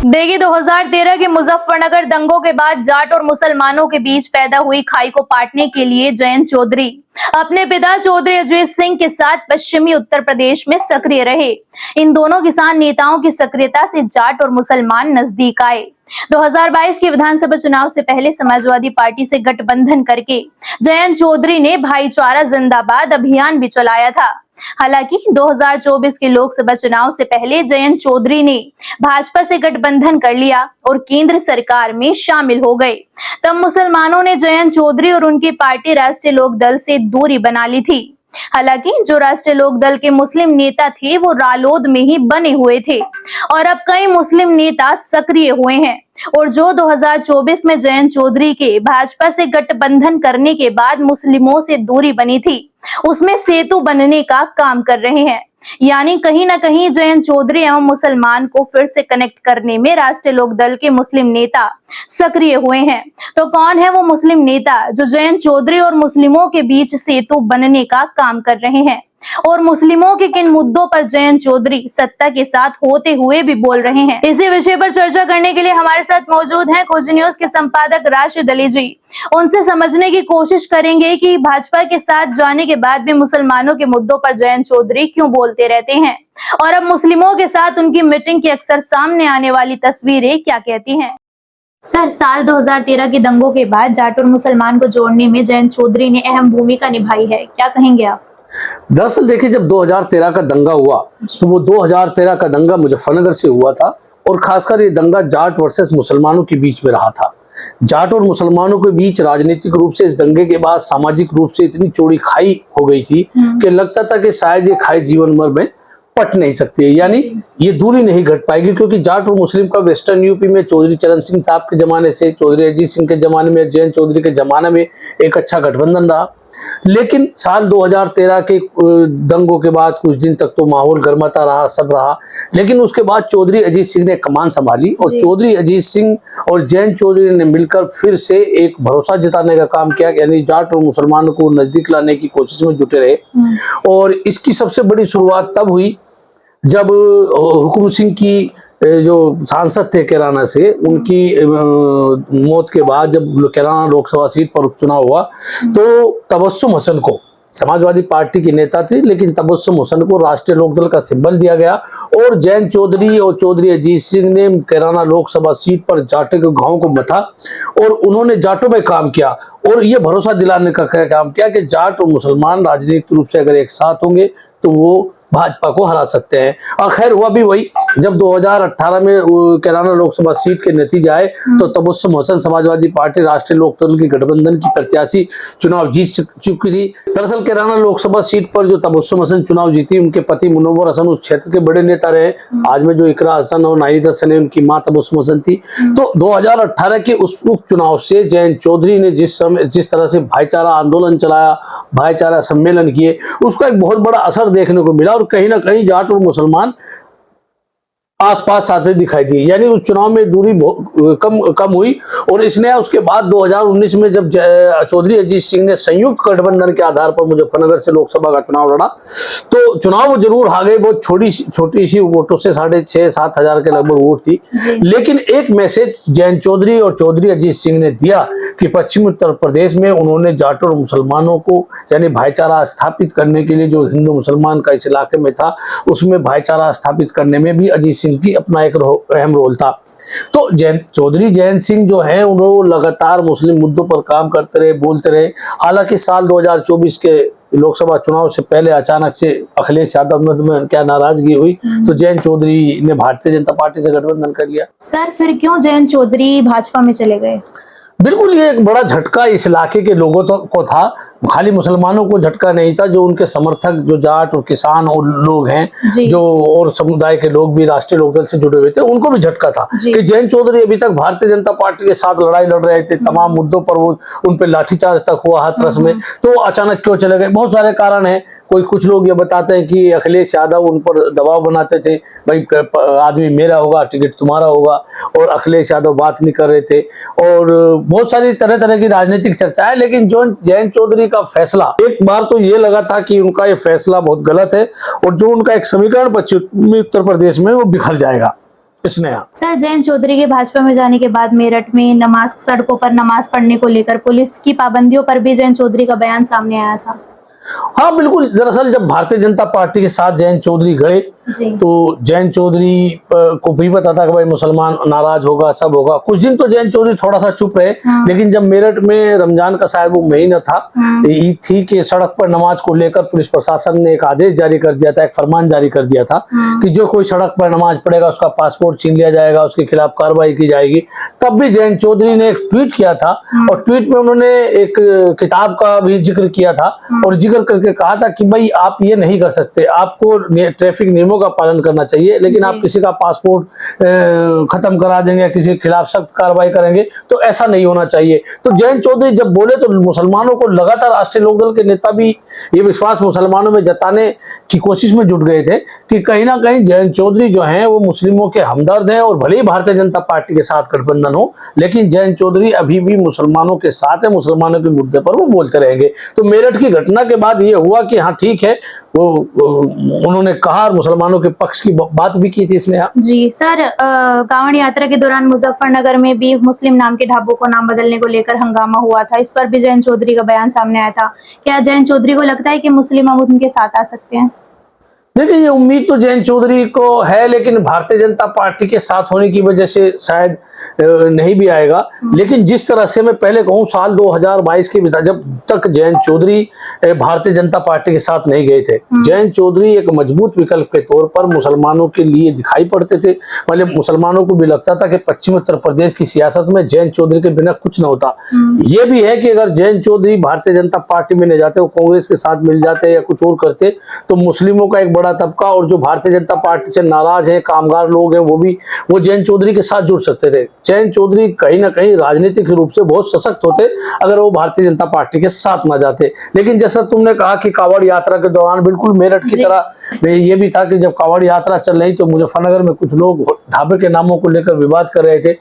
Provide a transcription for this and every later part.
देखिए 2013 के मुजफ्फरनगर दंगों के बाद जाट और मुसलमानों के बीच पैदा हुई खाई को पाटने के लिए जयंत चौधरी अपने पिता चौधरी अजीत सिंह के साथ पश्चिमी उत्तर प्रदेश में सक्रिय रहे। इन दोनों किसान नेताओं की सक्रियता से जाट और मुसलमान नजदीक आए। 2022 के विधानसभा चुनाव से पहले समाजवादी पार्टी से गठबंधन करके जयंत चौधरी ने भाईचारा जिंदाबाद अभियान भी चलाया था। हालांकि 2024 के लोकसभा चुनाव से पहले जयंत चौधरी ने भाजपा से गठबंधन कर लिया और केंद्र सरकार में शामिल हो गए। तब मुसलमानों ने जयंत चौधरी और उनकी पार्टी राष्ट्रीय लोक दल से दूरी बना ली थी। हालांकि जो राष्ट्रीय लोक दल के मुस्लिम नेता थे वो रालोद में ही बने हुए थे और अब कई मुस्लिम नेता सक्रिय हुए हैं और जो 2024 में जयंत चौधरी के भाजपा से गठबंधन करने के बाद मुस्लिमों से दूरी बनी थी उसमें सेतु बनने का काम कर रहे हैं। यानी कहीं ना कहीं जयंत चौधरी एवं मुसलमान को फिर से कनेक्ट करने में राष्ट्रीय लोक दल के मुस्लिम नेता सक्रिय हुए हैं। तो कौन है वो मुस्लिम नेता जो जयंत चौधरी और मुस्लिमों के बीच सेतु बनने का काम कर रहे हैं और मुस्लिमों के किन मुद्दों पर जयंत चौधरी सत्ता के साथ होते हुए भी बोल रहे हैं, इसी विषय पर चर्चा करने के लिए हमारे साथ मौजूद हैं खोजी न्यूज के संपादक राशिद अली जी। उनसे समझने की कोशिश करेंगे कि भाजपा के साथ जाने के बाद भी मुसलमानों के मुद्दों पर जयंत चौधरी क्यों बोलते रहते हैं और अब मुस्लिमों के साथ उनकी मीटिंग की अक्सर सामने आने वाली तस्वीरें क्या कहती हैं। सर, साल 2013 के दंगों के बाद जाट और मुसलमान को जोड़ने में जयंत चौधरी ने अहम भूमिका निभाई है, क्या कहेंगे आप? दरअसल देखिए, जब 2013 का दंगा हुआ तो वो 2013 का दंगा मुजफ्फरनगर से हुआ था और खासकर ये दंगा जाट वर्सेस मुसलमानों के बीच में रहा था। जाट और मुसलमानों के बीच राजनीतिक रूप से इस दंगे के बाद सामाजिक रूप से इतनी चौड़ी खाई हो गई थी कि लगता था कि शायद ये खाई जीवन भर में पट नहीं सकती है, यानी ये दूरी नहीं घट पाएगी, क्योंकि जाट और मुस्लिम का वेस्टर्न यूपी में चौधरी चरण सिंह साहब के जमाने से, चौधरी अजीत सिंह के जमाने में, जयंत चौधरी के जमाने में एक अच्छा गठबंधन रहा। लेकिन साल 2013 के दंगों के बाद कुछ दिन तक तो माहौल गर्माता रहा, सब रहा, लेकिन उसके बाद चौधरी अजीत सिंह ने कमान संभाली और चौधरी अजीत सिंह और जयंत चौधरी ने मिलकर फिर से एक भरोसा जताने का काम किया, यानी जाट और मुसलमानों को नजदीक लाने की कोशिश में जुटे रहे। और इसकी सबसे बड़ी शुरुआत तब हुई जब हुकुम सिंह की जो सांसद थे कैराना से, उनकी मौत के बाद जब कैराना लोकसभा सीट पर उपचुनाव हुआ तो तबस्सुम हसन को, समाजवादी पार्टी की नेता थी लेकिन तबस्सुम हसन को राष्ट्रीय लोकदल का सिंबल दिया गया और जयंत चौधरी और चौधरी अजीत सिंह ने कैराना लोकसभा सीट पर जाटों के गांव को मथा और उन्होंने जाटों में काम किया और ये भरोसा दिलाने का काम किया कि जाट और मुसलमान राजनीतिक रूप से अगर एक साथ होंगे तो वो भाजपा को हरा सकते हैं। और खैर हुआ भी वही, जब 2018 में कैराना लोकसभा सीट के नतीजे आए तो तबस्सुम हसन समाजवादी पार्टी राष्ट्रीय लोकदल की गठबंधन की प्रत्याशी चुनाव जीत चुकी थी। दरअसल कैराना लोकसभा सीट पर जो तबस्सुम हसन चुनाव जीती, उनके पति मुनव्वर हसन उस क्षेत्र के बड़े नेता रहे। आज में जो इकरा हसन और नाहिद हसन है, उनकी मां तबस्सुम हसन थी। तो 2018 के उस उपचुनाव से जयंत चौधरी ने जिस तरह से भाईचारा आंदोलन चलाया, भाईचारा सम्मेलन किए, उसका एक बहुत बड़ा असर देखने को मिला और कहीं ना कहीं जाट और मुसलमान आसपास आते दिखाई दिए, यानी उस चुनाव में दूरी कम हुई। और इसने उसके बाद 2019 में जब चौधरी अजीत सिंह ने संयुक्त गठबंधन के आधार पर मुजफ्फरनगर से लोकसभा का चुनाव लड़ा तो चुनाव वो जरूर हारे, बहुत छोटी सी वोटों से 6,500-7 हजार के लगभग वोट थी। लेकिन एक मैसेज जयंत चौधरी और चौधरी अजीत सिंह ने दिया कि पश्चिमी उत्तर प्रदेश में उन्होंने जाटों और मुसलमानों को यानी भाईचारा स्थापित करने के लिए, जो हिंदू मुसलमान का इस इलाके में था उसमें भाईचारा स्थापित करने में भी अजीत सिंह की अपना एक अहम रोल था। तो चौधरी जयंत सिंह जो है उन्होंने लगातार मुस्लिम मुद्दों पर काम करते रहे, बोलते रहे। हालांकि साल 2024 के लोकसभा चुनाव से पहले अचानक से अखिलेश यादव में क्या नाराजगी हुई तो जयंत चौधरी ने भारतीय जनता पार्टी से गठबंधन कर लिया। सर, फिर क्यों जयंत चौधरी भाजपा में चले गए? बिल्कुल, ये एक बड़ा झटका इस इलाके के लोगों को था, खाली मुसलमानों को झटका नहीं था, जो उनके समर्थक, जो जाट और किसान और लोग हैं, जो और समुदाय के लोग भी राष्ट्रीय लोकदल से जुड़े हुए थे, उनको भी झटका था कि जयंत चौधरी अभी तक भारतीय जनता पार्टी के साथ लड़ाई लड़ रहे थे, तमाम मुद्दों पर वो उन पर लाठीचार्ज तक हुआ हाथरस में, तो अचानक क्यों चले गए? बहुत सारे कारण हैं। कुछ लोग ये बताते हैं कि अखिलेश यादव उन पर दबाव बनाते थे, भाई आदमी मेरा होगा, टिकट तुम्हारा होगा, और अखिलेश यादव बात नहीं कर रहे थे और बहुत सारी तरह तरह की राजनीतिक चर्चा है। लेकिन जो जयंत चौधरी का फैसला, एक बार तो ये लगा था कि उनका ये फैसला बहुत गलत है और जो उनका एक समीकरण पश्चिमी उत्तर प्रदेश में वो बिखर जाएगा। स्नेहा। सर, जयंत चौधरी के भाजपा में जाने के बाद मेरठ में सड़कों पर नमाज पढ़ने को लेकर पुलिस की पाबंदियों पर भी जयंत चौधरी का बयान सामने आया था। हाँ बिल्कुल, दरअसल जब भारतीय जनता पार्टी के साथ जयंत चौधरी गए तो जयंत चौधरी को भी पता था कि भाई मुसलमान नाराज होगा, सब होगा। कुछ दिन तो जयंत चौधरी थोड़ा सा चुप रहे, लेकिन जब मेरठ में रमजान का शायद वो महीना था, ईद थी, कि सड़क पर नमाज को लेकर पुलिस प्रशासन ने एक आदेश जारी कर दिया था, एक फरमान जारी कर दिया था कि जो कोई सड़क पर नमाज पढ़ेगा उसका पासपोर्ट छीन लिया जाएगा, उसके खिलाफ कार्रवाई की जाएगी। तब भी जयंत चौधरी ने एक ट्वीट किया था और ट्वीट में उन्होंने एक किताब का भी जिक्र किया था और जिक्र करके कहा था कि भाई आप ये नहीं कर सकते, आपको ट्रैफिक नियमों का पालन करना चाहिए, लेकिन आप किसी का पासपोर्ट खत्म करा देंगे या किसी के खिलाफ सख्त कार्रवाई करेंगे तो ऐसा नहीं होना चाहिए। तो जयंत चौधरी जब बोले तो मुसलमानों को लगातार राष्ट्रीय लोकदल के नेता भी ये विश्वास मुसलमानों में जताने की कोशिश में जुट गए थे कि कहीं ना कहीं जयंत चौधरी जो हैं वो मुस्लिमों के हमदर्द हैं, और भले ही भारतीय जनता पार्टी के साथ गठबंधन हो, लेकिन जयंत चौधरी अभी भी मुसलमानों के साथ है, मुसलमानों के मुद्दे पर वो बोलते रहेंगे। तो मेरठ की घटना के बाद ये हुआ कि हाँ ठीक है, वो उन्होंने कहा और मुसलमानों के पक्ष की बात भी की थी इसमें। जी सर, कांवड़ यात्रा के दौरान मुजफ्फरनगर में भी मुस्लिम नाम के ढाबों को नाम बदलने को लेकर हंगामा हुआ था, इस पर भी जयंत चौधरी का बयान सामने आया था। क्या जयंत चौधरी को लगता है कि मुस्लिम अब उनके साथ आ सकते हैं? देखिए, ये उम्मीद तो जयंत चौधरी को है, लेकिन भारतीय जनता पार्टी के साथ होने की वजह से शायद नहीं भी आएगा। लेकिन जिस तरह से मैं पहले कहूँ, साल 2022 के जब तक जयंत चौधरी भारतीय जनता पार्टी के साथ नहीं गए थे, जयंत चौधरी एक मजबूत विकल्प के तौर पर मुसलमानों के लिए दिखाई पड़ते थे। मतलब मुसलमानों को भी लगता था कि पश्चिमी उत्तर प्रदेश की सियासत में जयंत चौधरी के बिना कुछ न होता। ये भी है कि अगर जयंत चौधरी भारतीय जनता पार्टी में नहीं जाते, वो कांग्रेस के साथ मिल जाते या कुछ और करते, तो मुस्लिमों का एक बड़ा तबका और जो भारतीय जनता पार्टी से नाराज है, कामगार लोग हैं, वो जयंत चौधरी के साथ जुड़ सकते थे। जयंत चौधरी कहीं ना कहीं राजनीतिक रूप से बहुत सशक्त होते अगर वो भारतीय जनता पार्टी के साथ ना जाते। लेकिन जैसा तुमने कहा कि कांवड़ यात्रा के दौरान बिल्कुल मेरठ की तरह ये भी था कि जब कांवड़ यात्रा चल रही तो मुजफ्फरनगर में कुछ लोग ढाबे के नामों को लेकर विवाद कर रहे थे।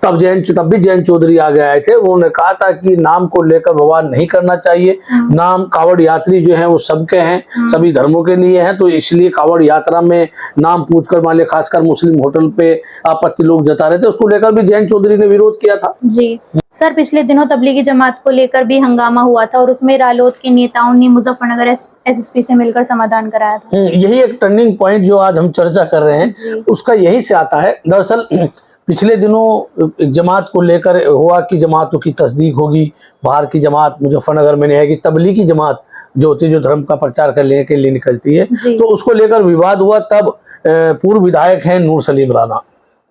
तब भी जयंत चौधरी आगे आए थे। उन्होंने कहा था कि नाम को लेकर विवाद नहीं करना चाहिए, नाम कांवड़ यात्री जो है वो सबके हैं, सभी धर्मों के लिए हैं, तो इसलिए कांवड़ यात्रा में नाम पूछकर मान लिया, खासकर मुस्लिम होटल पे आपत्ति लोग जता रहे थे, उसको लेकर भी जयंत चौधरी ने विरोध किया था। जी सर, पिछले दिनों तबलीगी जमात को लेकर भी हंगामा हुआ था और उसमें रालोद के नेताओं ने मुजफ्फरनगर एसएसपी से मिलकर समाधान कराया था। यही एक टर्निंग पॉइंट जो आज हम चर्चा कर रहे हैं उसका यही से आता है। दरअसल पिछले दिनों एक जमात को लेकर हुआ कि जमातों की तस्दीक होगी, बाहर की जमात मुजफ्फरनगर में नहीं है कि तबलीगी जमात जो होती है, जो धर्म का प्रचार करने के लिए निकलती है, तो उसको लेकर विवाद हुआ। तब पूर्व विधायक हैं नूर सलीम राणा,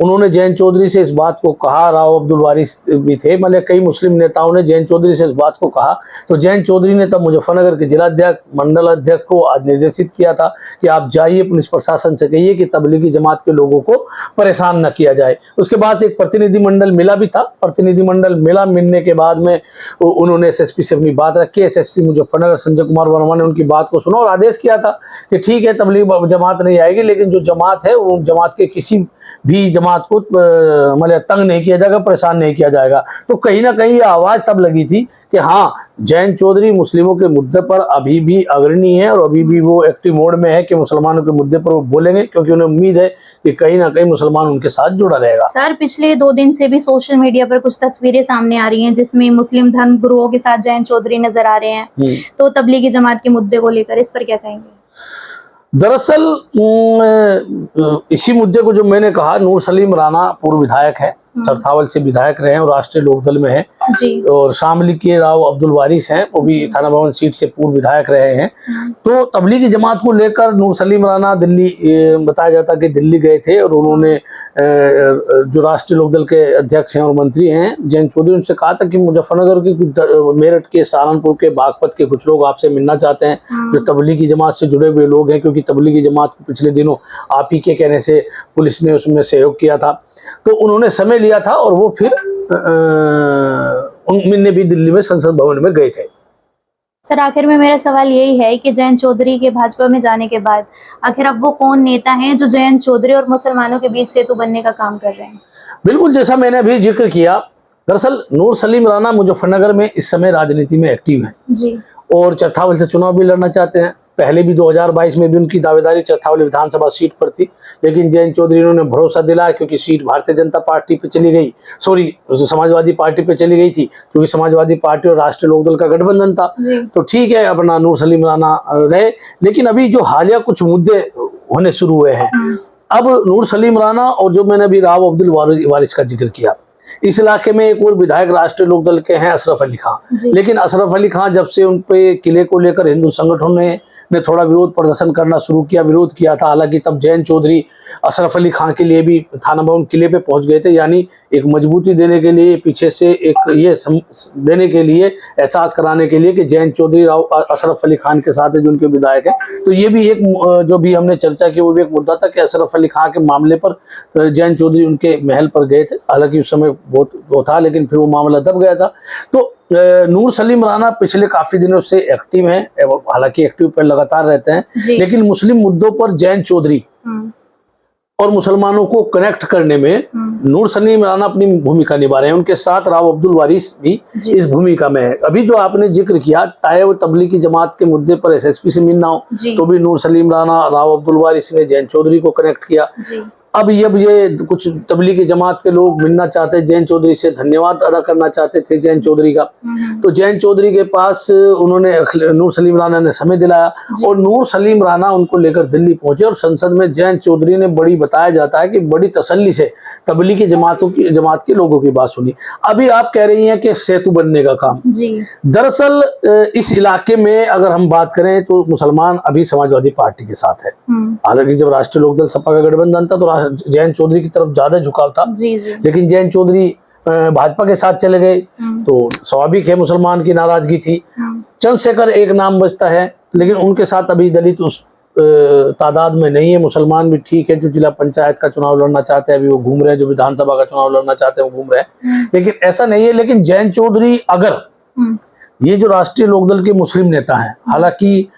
उन्होंने जयंत चौधरी से इस बात को कहा। राव अब्दुल वारिस भी थे, मतलब कई मुस्लिम नेताओं ने जयंत चौधरी से इस बात को कहा। तो जयंत चौधरी ने तब मुजफ्फरनगर के जिलाध्यक्ष, मंडल अध्यक्ष को आज निर्देशित किया था कि आप जाइए, पुलिस प्रशासन से कहिए कि तबलीगी जमात के लोगों को परेशान न किया जाए। उसके बाद एक प्रतिनिधिमंडल मिला भी था। प्रतिनिधिमंडल मिलने के बाद में उन्होंने एसएसपी से अपनी बात रखी। एसएसपी मुजफ्फरनगर संजय कुमार वर्मा ने उनकी बात को सुना और आदेश किया था कि ठीक है, तबलीगी जमात नहीं आएगी, लेकिन जो जमात है वो जमात के किसी भी जमात को मतलब तंग नहीं किया जाएगा, परेशान नहीं किया जाएगा। तो कहीं ना कहीं ये आवाज तब लगी थी कि हाँ, जयंत चौधरी मुस्लिमों के मुद्दे पर अभी भी अग्रणी है और अभी भी वो एक्टिव मोड में है कि मुसलमानों के मुद्दे पर वो बोलेंगे, क्योंकि उन्हें उम्मीद है कि कहीं ना कहीं मुसलमान उनके साथ जुड़ा रहेगा। सर, पिछले 2 दिन से भी सोशल मीडिया पर कुछ तस्वीरें सामने आ रही हैं जिसमें मुस्लिम धर्म गुरुओं के साथ जयंत चौधरी नजर आ रहे हैं, तो तबलीगी जमात के मुद्दे को लेकर इस पर क्या कहेंगे? दरअसल इसी मुद्दे को जो मैंने कहा, नूर सलीम राणा पूर्व विधायक है, चरथावल से विधायक रहे हैं और राष्ट्रीय लोकदल में है जी। और शामली के राव अब्दुल वारिस हैं, वो भी थाना भवन सीट से पूर्व विधायक रहे हैं। तो तबलीगी जमात को लेकर नूर सलीम राणा दिल्ली, बताया जाता कि दिल्ली गए थे और उन्होंने जो राष्ट्रीय लोकदल के अध्यक्ष हैं और मंत्री हैं जयंत चौधरी, उनसे कहा था कि मुजफ्फरनगर की, मेरठ के, सहारनपुर के, बागपत के कुछ लोग आपसे मिलना चाहते हैं जो तबलीगी जमात से जुड़े हुए लोग हैं, क्योंकि तबलीगी जमात को पिछले दिनों आप ही के कहने से पुलिस ने उसमें सहयोग किया था। तो उन्होंने समय लिया था और वो फिर उनने भी दिल्ली में संसद भवन में गए थे। सर, आखिर में मेरा सवाल यही है कि जयंत चौधरी के भाजपा में जाने के बाद आखिर अब वो कौन नेता हैं जो जयंत चौधरी और मुसलमानों के बीच सेतु बनने का काम कर रहे हैं? बिल्कुल, जैसा मैंने अभी जिक्र किया, दरअसल नूर सलीम राणा मुजफ्फरनगर में इस समय राजनीति में एक्टिव है जी, और चरथावल से चुनाव भी लड़ना चाहते हैं। पहले भी 2022 में भी उनकी दावेदारी चरथावली विधानसभा सीट पर थी, लेकिन जयंत चौधरी ने भरोसा दिलाया क्योंकि सीट भारतीय जनता पार्टी पे चली गई, सॉरी समाजवादी पार्टी पे चली गई थी, क्योंकि समाजवादी पार्टी और राष्ट्रीय लोकदल का गठबंधन था। तो ठीक है, अपना नूर सलीम राणा रहे। लेकिन अभी जो हालिया कुछ मुद्दे होने शुरू हुए हैं, अब नूर सलीम राणा और जो मैंने अभी राव अब्दुल वारिस का जिक्र किया, इस इलाके में एक और विधायक राष्ट्रीय लोकदल के हैं अशरफ अली खान। लेकिन अशरफ अली खान जब से उन पे किले को लेकर हिंदू संगठनों ने थोड़ा विरोध प्रदर्शन करना शुरू किया, विरोध किया था, हालांकि तब जयंत चौधरी अशरफ अली खान के लिए भी थाना भवन किले पे पहुंच गए थे, यानी एक मजबूती देने के लिए, पीछे से एक ये देने के लिए, एहसास कराने के लिए कि जयंत चौधरी अशरफ अली खान के साथ है जो उनके विधायक है। तो ये भी एक जो भी हमने चर्चा की वो भी एक मुद्दा था कि अशरफ अली खान के मामले पर जयंत चौधरी उनके महल पर गए थे, हालांकि उस समय बहुत वो था, लेकिन फिर वो मामला दब गया था। तो नूर सलीम राणा पिछले काफी दिनों से एक्टिव हैं, हालांकि एक्टिव पर लगातार रहते हैं, लेकिन मुस्लिम मुद्दों पर जयंत चौधरी और मुसलमानों को कनेक्ट करने में नूर सलीम राणा अपनी भूमिका निभा रहे हैं। उनके साथ राव अब्दुल वारिस भी इस भूमिका में है। अभी जो आपने जिक्र किया, चाहे वो तबलीगी जमात के मुद्दे पर एसएसपी से मिलना हो, तो भी नूर सलीम राणा, राव अब्दुल वारिस ने जयंत चौधरी को कनेक्ट किया। अब ये कुछ तबलीगी जमात के लोग मिलना चाहते, जयंत चौधरी से धन्यवाद अदा करना चाहते थे जयंत चौधरी का, तो जयंत चौधरी के पास उन्होंने नूर सलीम राणा ने समय दिलाया और नूर सलीम राणा उनको लेकर दिल्ली पहुंचे और संसद में जयंत चौधरी ने बड़ी, बताया जाता है कि बड़ी तसल्ली से तबलीगी जमात के लोगों की बात सुनी। अभी आप कह रही हैं कि सेतु बनने का काम, दरअसल इस इलाके में अगर हम बात करें तो मुसलमान अभी समाजवादी पार्टी के साथ है। हालांकि जब राष्ट्रीय लोकदल सपा का गठबंधन था तो जयंत चौधरी की तरफ ज्यादा झुकाव था, लेकिन जयंत चौधरी भाजपा के साथ चले गए तो स्वाभाविक है मुसलमान की नाराजगी थी। चंद्रशेखर एक नाम बचता है, लेकिन उनके साथ अभी दलित उस तादाद में नहीं है। मुसलमान भी ठीक है, जो जिला पंचायत का चुनाव लड़ना चाहते हैं अभी वो घूम रहे हैं, जो विधानसभा का चुनाव लड़ना चाहते हैं वो घूम रहे हैं, लेकिन ऐसा नहीं है। लेकिन जयंत चौधरी अगर ये जो राष्ट्रीय लोकदल के मुस्लिम नेता हैं, हालांकि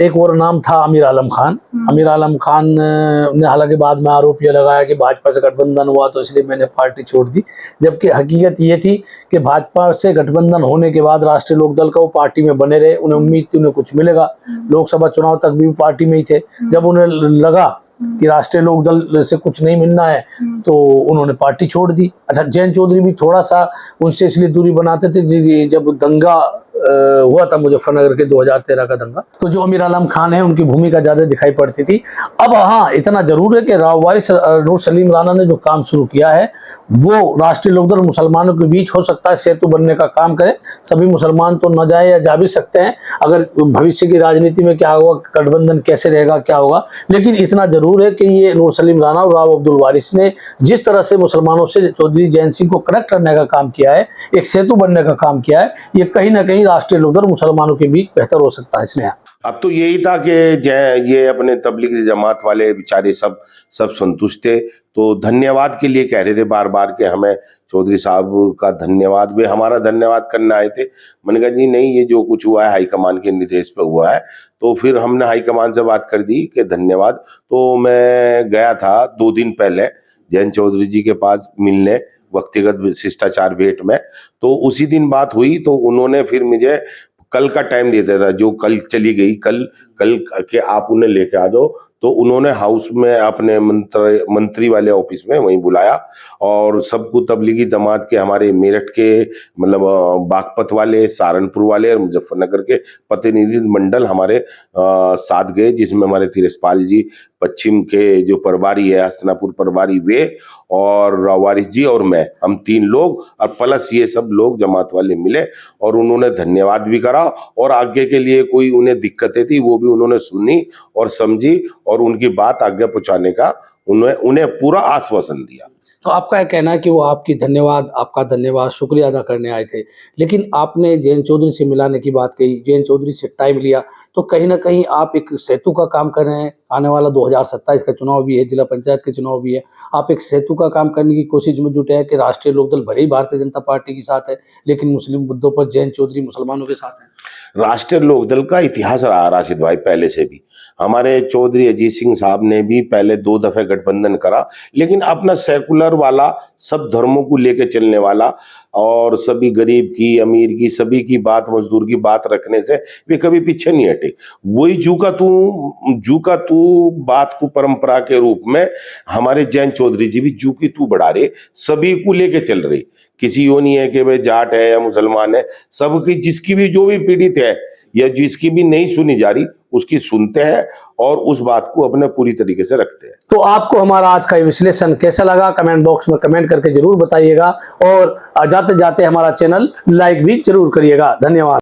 एक और नाम था अमीर आलम खान। अमीर आलम खान ने हालांकि बाद में आरोप ये लगाया कि भाजपा से गठबंधन हुआ तो इसलिए मैंने पार्टी छोड़ दी, जबकि हकीकत ये थी कि भाजपा से गठबंधन होने के बाद राष्ट्रीय लोकदल का वो पार्टी में बने रहे। उन्हें उम्मीद थी उन्हें कुछ मिलेगा, लोकसभा चुनाव तक भी पार्टी में ही थे। जब उन्हें लगा कि राष्ट्रीय लोकदल से कुछ नहीं मिलना है तो उन्होंने पार्टी छोड़ दी। अच्छा, जयंत चौधरी भी थोड़ा सा उनसे इसलिए दूरी बनाते थे जब दंगा हुआ था मुजफ्फरनगर के 2013 का दंगा, तो जो अमीर आलम खान है उनकी भूमिका ज्यादा दिखाई पड़ती थी। अब हाँ, इतना जरूर है कि राव वारिस नूर सलीम राणा ने जो काम शुरू किया है वो राष्ट्रीय लोकदल मुसलमानों के बीच हो सकता है सेतु बनने का काम करे। सभी मुसलमान तो न जाए या जा भी सकते हैं, अगर भविष्य की राजनीति में क्या होगा, गठबंधन कैसे रहेगा, क्या होगा, लेकिन इतना जरूर है कि ये नूर सलीम राणा और राव अब्दुल वारिस ने जिस तरह से मुसलमानों से चौधरी जयंत सिंह को कनेक्ट करने का काम किया है, एक सेतु बनने का काम किया है, ये कहीं ना कहीं राष्ट्रीय लोकदल मुसलमानों के बीच बेहतर हो सकता है इसमें। अब तो यही था कि ये अपने तबलीगी जमात वाले बेचारे सब संतुष्ट थे, तो धन्यवाद के लिए कह रहे थे बार बार कि हमें चौधरी साहब का धन्यवाद, वे हमारा धन्यवाद करने आए थे। मैंने कहा जी नहीं, ये जो कुछ हुआ है हाईकमान के निर्देश पे हुआ है। तो फिर हमने हाईकमान से बात कर दी कि धन्यवाद। तो मैं गया था 2 दिन पहले जयंत चौधरी जी के पास मिलने, व्यक्तिगत शिष्टाचार भेंट में। तो उसी दिन बात हुई, तो उन्होंने फिर मुझे कल का टाइम दे दिया था, जो कल चली गई, कल के आप उन्हें लेके आ जाओ। तो उन्होंने हाउस में अपने मंत्री वाले ऑफिस में वहीं बुलाया और सबको तबलीगी जमात के, हमारे मेरठ के मतलब बागपत वाले, सहारनपुर वाले और मुजफ्फरनगर के प्रतिनिधि मंडल हमारे साथ गए, जिसमें हमारे तिरसपाल जी पश्चिम के जो प्रभारी है, हस्तिनापुर प्रभारी, वे और वारिस जी और मैं, हम 3 लोग और प्लस ये सब लोग जमात वाले मिले और उन्होंने धन्यवाद भी करा और आगे के लिए कोई उन्हें दिक्कतें थी वो भी उन्होंने सुनी और समझी और उनकी बात आगे पहुंचाने का उन्हें पूरा आश्वासन दिया। तो आपका यह कहना है कि वो आपका धन्यवाद शुक्रिया अदा करने आए थे, लेकिन आपने जयंत चौधरी से मिलाने की बात कही, जयंत चौधरी से टाइम लिया, तो कहीं ना कहीं आप एक सेतु का काम कर रहे हैं। आने वाला 2027 का चुनाव भी है, जिला पंचायत के चुनाव भी है, आप एक सेतु का काम करने की कोशिश में जुटे हैं कि राष्ट्रीय लोकदल भले ही भारतीय जनता पार्टी के साथ है, लेकिन मुस्लिम मुद्दों पर जयंत चौधरी मुसलमानों के साथ है। राष्ट्रीय लोकदल का इतिहास रहा राशिद भाई पहले से भी। हमारे चौधरी अजीत सिंह साहब ने भी पहले 2 दफे गठबंधन करा, लेकिन अपना सेकुलर वाला, सब धर्मों को लेके चलने वाला और सभी गरीब की, अमीर की, सभी की बात, मजदूर की बात रखने से वे कभी पीछे नहीं हटे। वही जू का तू बात को परंपरा के रूप में हमारे जयंत चौधरी जी भी जू की तू बढ़ा रहे, सभी को लेके चल रहे। किसी वो नहीं है कि भाई जाट है या मुसलमान है, सबकी जिसकी भी जो भी पीड़ित है या जिसकी भी नहीं सुनी जा रही उसकी सुनते हैं और उस बात को अपने पूरी तरीके से रखते हैं। तो आपको हमारा आज का विश्लेषण कैसा लगा कमेंट बॉक्स में कमेंट करके जरूर बताइएगा और जाते जाते हमारा चैनल लाइक भी जरूर करिएगा। धन्यवाद।